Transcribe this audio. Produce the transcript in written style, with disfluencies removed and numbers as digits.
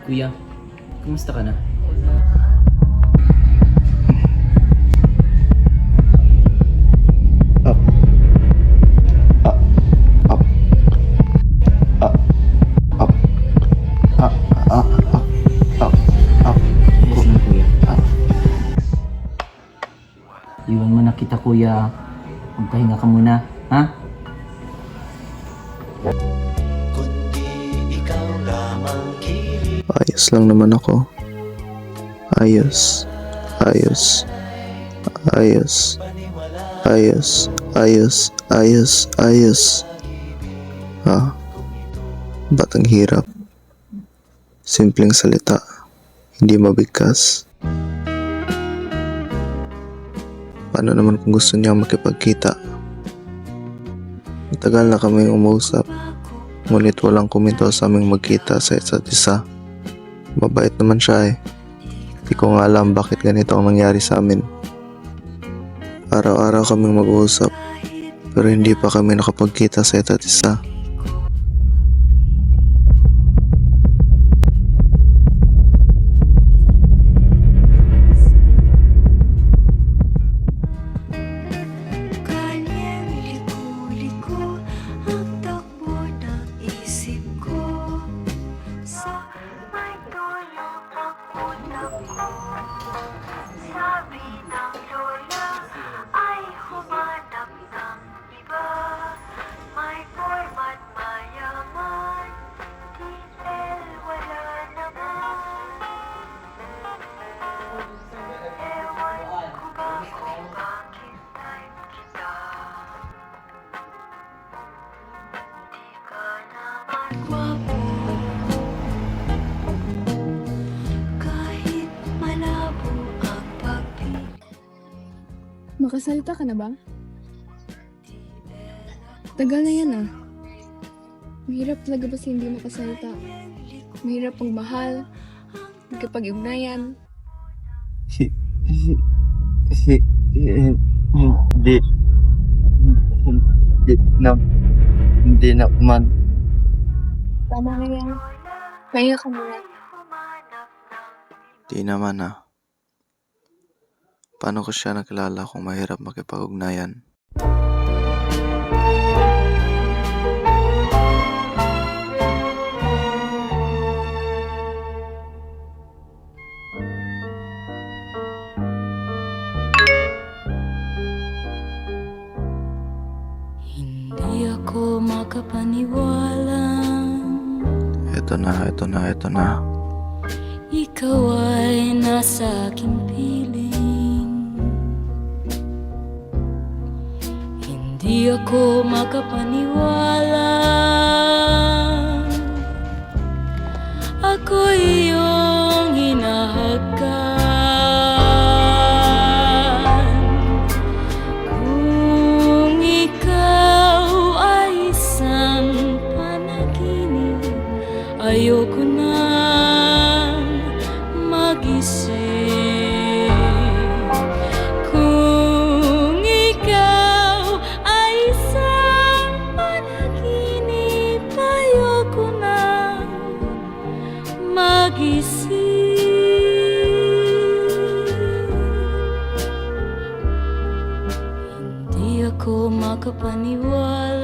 Kuya, kumusta ka na? Up, up, up, up, up, up, up, up, up, up. Yes lang kuya. Iwan mo na kita kuya. Magpahinga ka muna, ha? Ayos lang naman ako. Ayos, ayos, ayos, ayos, ayos, ayos, ayos. Ba't ang hirap? Simpleng salita, hindi mabigkas. Paano naman kung gusto niya makipagkita? Matagal na kaming umuusap, ngunit walang komento sa aming magkita sa isa't isa. Mabait naman siya eh. Di ko nga alam bakit ganito ang nangyari sa amin. Araw-araw kaming mag-uusap, pero hindi pa kami nakapagkita sa isa't isa. Kanyang liku-liku ang takbo ng isip ko. Sa may tulong ang utak ko. Sabi ng lola ay humanap ng iba. May format mayaman, titel wala naman. Ewan ko ba kung bakit type kita. Di ka naman gwapo, kahit malabo ang pagpili. Makasalita ka na ba? Tagal na yan ah. Mahirap talaga ba hindi makasalita? Mahirap magmahal, magkapag-ugnayan. Hindi na man. Tama na yan. Kaya ka muna. Di naman Paano ko siya nakilala kung mahirap makipag-ugnayan? Hindi ako makapaniwala. Ito na. Ikaw ay nasa aking piling. Hindi ako makapaniwala. Ako iyong hinahagkan. Kung ikaw ay isang panaginip, ayoko nang magising. Kung ikaw ay isang panaginip, ayoko nang magising. Hindi ako makapaniwala.